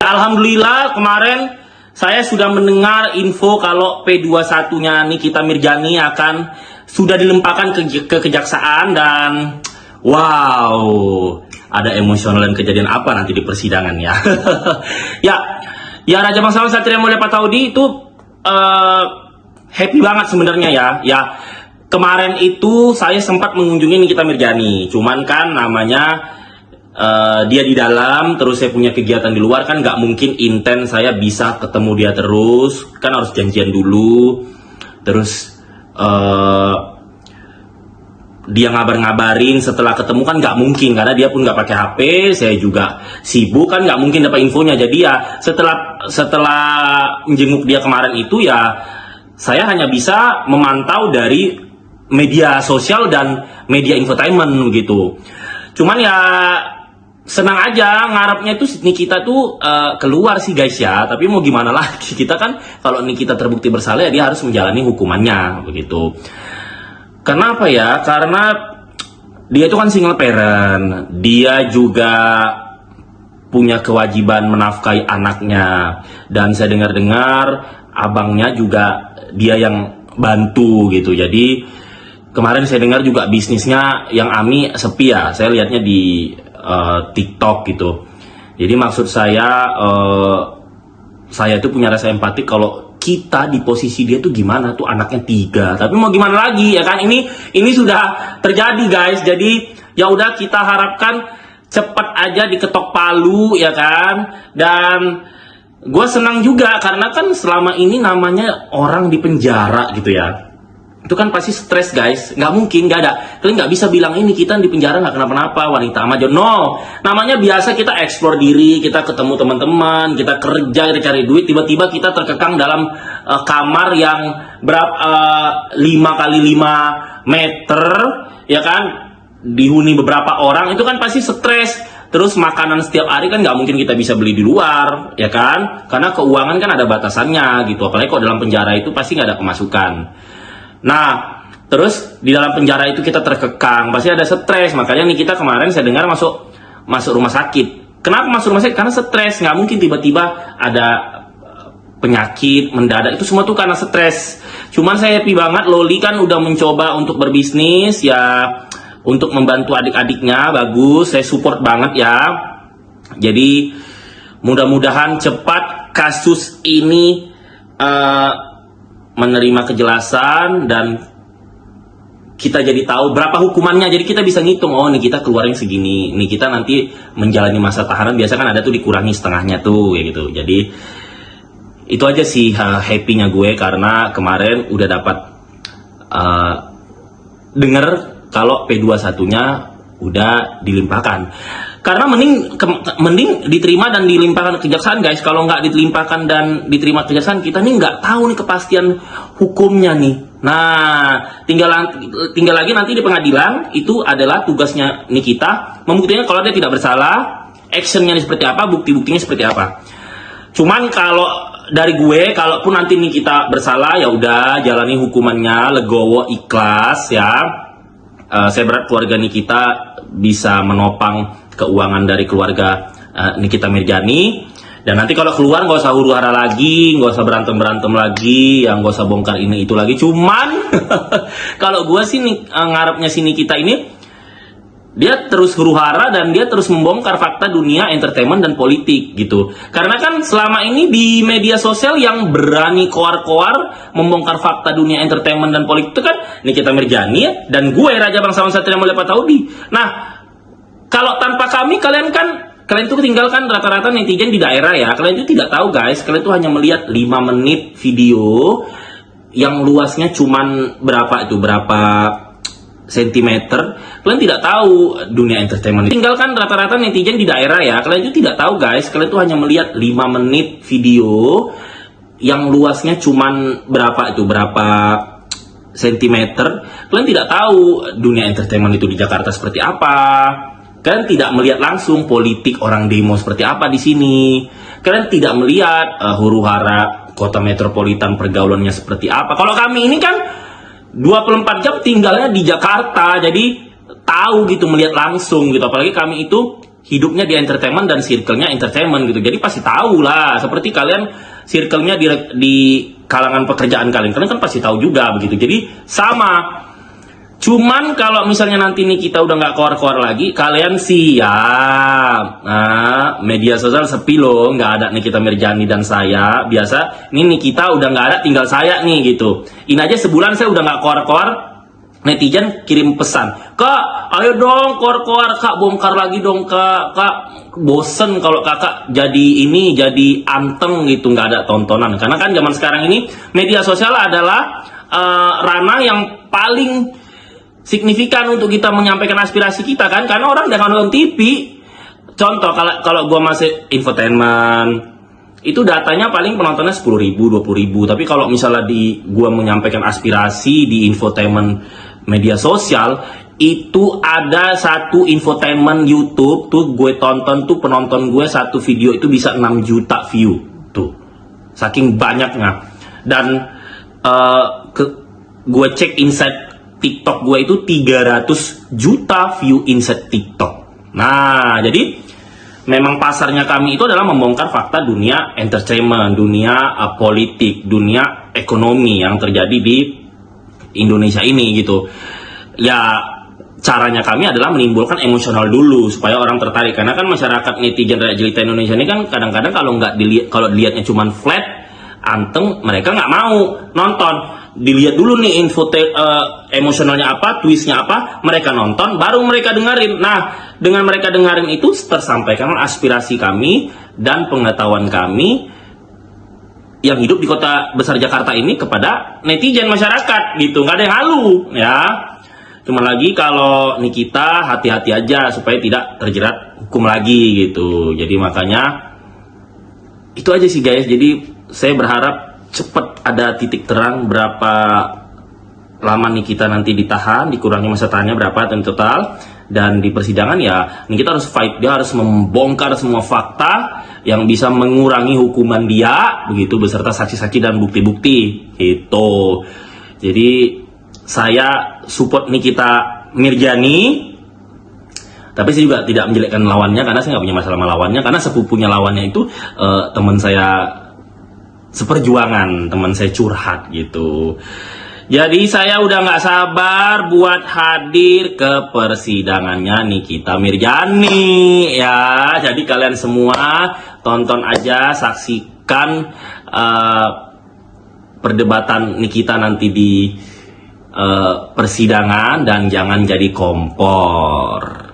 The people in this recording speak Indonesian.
Ya alhamdulillah kemarin saya sudah mendengar info kalau P21-nya Nikita Mirjani akan sudah dilimpahkan ke kejaksaan dan wow, ada emosional dan kejadian apa nanti di persidangan ya. ya Raja Bangsawan Satria Mulia Pataudi itu happy banget sebenarnya ya. Ya kemarin itu saya sempat mengunjungi Nikita Mirjani, cuman kan namanya dia di dalam, terus saya punya kegiatan di luar, kan nggak mungkin intens saya bisa ketemu dia terus, kan harus janjian dulu, terus dia ngabarin setelah ketemu kan nggak mungkin, karena dia pun nggak pakai HP, saya juga sibuk kan nggak mungkin dapat infonya. Jadi ya setelah menjenguk dia kemarin itu ya saya hanya bisa memantau dari media sosial dan media infotainment gitu. Cuman ya senang aja, ngarepnya tuh Nikita tuh keluar sih guys ya. Tapi mau gimana lagi, kita kan kalau Nikita terbukti bersalah ya dia harus menjalani hukumannya begitu. Kenapa ya? Karena dia itu kan single parent, dia juga punya kewajiban menafkahi anaknya, dan saya dengar-dengar abangnya juga dia yang bantu gitu. Jadi kemarin saya dengar juga bisnisnya yang Ami sepi ya, saya lihatnya di TikTok gitu. Jadi maksud saya itu punya rasa empati kalau kita di posisi dia tuh gimana, tuh anaknya 3. Tapi mau gimana lagi ya kan, ini sudah terjadi guys. Jadi ya udah, kita harapkan cepat aja diketok palu ya kan. Dan gue senang juga karena kan selama ini namanya orang di penjara gitu ya, itu kan pasti stres guys, nggak mungkin, nggak ada, kalian nggak bisa bilang ini kita di penjara nggak kenapa-napa, wanita amajo, no, namanya biasa kita explore diri, kita ketemu teman-teman, kita kerja, kita cari duit, tiba-tiba kita terkekang dalam kamar yang berapa 5 kali 5 meter, ya kan, dihuni beberapa orang, itu kan pasti stres. Terus makanan setiap hari kan nggak mungkin kita bisa beli di luar, ya kan, karena keuangan kan ada batasannya gitu, apalagi kalau dalam penjara itu pasti nggak ada pemasukan. Nah, terus di dalam penjara itu kita terkekang, pasti ada stres. Makanya nih kita kemarin saya dengar masuk rumah sakit. Kenapa masuk rumah sakit? Karena stres. Nggak mungkin tiba-tiba ada penyakit mendadak. Itu semua tuh karena stres. Cuman saya happy banget, Loli kan udah mencoba untuk berbisnis ya, untuk membantu adik-adiknya. Bagus, saya support banget ya. Jadi mudah-mudahan cepat kasus ini menerima kejelasan dan kita jadi tahu berapa hukumannya. Jadi kita bisa ngitung, oh nih kita keluarin segini, nih kita nanti menjalani masa tahanan biasa kan ada tuh dikurangi setengahnya tuh kayak gitu. Jadi itu aja sih happy-nya gue karena kemarin udah dapat denger kalau P21-nya udah dilimpahkan. Karena mending diterima dan dilimpahkan ke kejaksaan guys. Kalau nggak dilimpahkan dan diterima ke kejaksaan, kita nih nggak tahu nih kepastian hukumnya nih. Nah, tinggal lagi nanti di pengadilan, itu adalah tugasnya Nikita membuktikan kalau dia tidak bersalah, actionnya seperti apa, bukti-buktinya seperti apa. Cuman kalau dari gue, kalaupun nanti Nikita bersalah, ya udah jalani hukumannya, legowo, ikhlas ya. Saya berharap keluarga Nikita bisa menopang keuangan dari keluarga Nikita Mirjani. Dan nanti kalau keluar nggak usah huru hara lagi, nggak usah berantem lagi, yang nggak usah bongkar ini itu lagi. Cuman kalau gue sih ngarepnya si Nikita ini, dia terus huru hara dan dia terus membongkar fakta dunia entertainment dan politik gitu. Karena kan selama ini di media sosial yang berani koar-koar membongkar fakta dunia entertainment dan politik itu kan Nikita Mirjani dan gue Raja Bangsawan Satria Mulia Pataudi. Nah, kalau tanpa kami, kalian itu tinggalkan rata-rata netizen di daerah ya. Kalian itu tidak tahu guys, kalian itu hanya melihat 5 menit video yang luasnya cuman berapa sentimeter. Kalian tidak tahu dunia entertainment. Tinggalkan rata-rata netizen di daerah ya. Kalian itu tidak tahu guys, kalian itu hanya melihat 5 menit video yang luasnya cuman berapa sentimeter. Kalian tidak tahu dunia entertainment itu di Jakarta seperti apa. Kalian tidak melihat langsung politik orang demo seperti apa di sini. Kalian tidak melihat huru hara kota metropolitan pergaulannya seperti apa. Kalau kami ini kan 24 jam tinggalnya di Jakarta, jadi tahu gitu, melihat langsung gitu. Apalagi kami itu hidupnya di entertainment dan circle-nya entertainment gitu. Jadi pasti tahu lah, seperti kalian circle-nya di kalangan pekerjaan kalian kan pasti tahu juga begitu. Jadi sama. Cuman kalau misalnya nanti nih kita udah nggak keluar-keluar lagi, kalian siap. Nah, media sosial sepi loh, nggak ada Nikita Mirjani dan saya. Biasa, ini Nikita udah nggak ada, tinggal saya nih gitu. Ini aja sebulan saya udah nggak keluar-keluar, netizen kirim pesan, Kak, ayo dong keluar-keluar, Kak, bongkar lagi dong, Kak, bosen kalau kakak jadi anteng gitu, nggak ada tontonan. Karena kan zaman sekarang ini media sosial adalah ranah yang paling signifikan untuk kita menyampaikan aspirasi kita kan, karena orang udah nonton TV. Contoh kalau gua masih infotainment, itu datanya paling penontonnya 10.000, 20.000. Tapi kalau misalnya gua menyampaikan aspirasi di infotainment media sosial, itu ada satu infotainment YouTube tuh gue tonton tuh, penonton gue satu video itu bisa 6 juta view tuh, saking banyaknya. Dan gue cek inside TikTok gue itu 300 juta view inside TikTok. Nah, jadi memang pasarnya kami itu adalah membongkar fakta dunia entertainment, dunia politik, dunia ekonomi yang terjadi di Indonesia ini gitu. Ya, caranya kami adalah menimbulkan emosional dulu supaya orang tertarik, karena kan masyarakat netizen rakyat jelita Indonesia ini kan kadang-kadang kalau dilihatnya cuman flat, anteng, mereka nggak mau nonton. Dilihat dulu nih emosionalnya apa, twistnya apa, mereka nonton, baru mereka dengerin. Nah, dengan mereka dengerin itu tersampaikan aspirasi kami dan pengetahuan kami yang hidup di kota besar Jakarta ini kepada netizen masyarakat gitu, nggak ada yang halu ya. Cuma lagi kalau Nikita hati-hati aja supaya tidak terjerat hukum lagi gitu. Jadi makanya itu aja sih guys. Jadi saya berharap cepat ada titik terang berapa lama Nikita nanti ditahan, dikurangi masa tahannya berapa dan total. Dan di persidangan ya Nikita harus fight, dia harus membongkar semua fakta yang bisa mengurangi hukuman dia begitu, beserta saksi-saksi dan bukti-bukti gitu. Jadi saya support Nikita Mirjani, tapi saya juga tidak menjelekkan lawannya karena saya nggak punya masalah sama lawannya, karena sepupunya lawannya itu teman saya seperjuangan, teman saya curhat gitu. Jadi saya udah nggak sabar buat hadir ke persidangannya Nikita Mirjani ya. Jadi kalian semua tonton aja, saksikan perdebatan Nikita nanti di persidangan dan jangan jadi kompor.